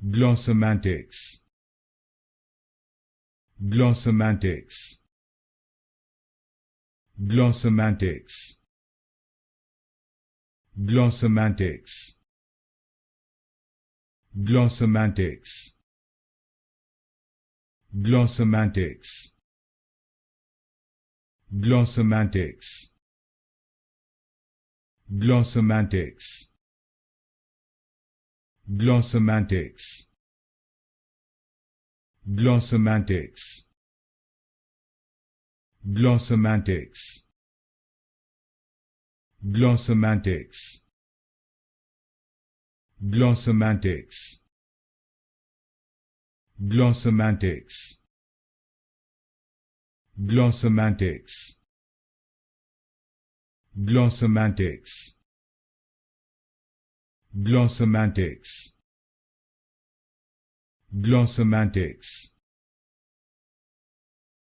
Glossematics. Glossematics. Glossematics. Glossematics. Glossematics. Glossematics. Glossematics. Glossematics. Glossematics. Glossematics. Glossematics. Glossematics. Glossematics. Glossematics. Glossematics. Glossematics. Glossematics. Glossematics.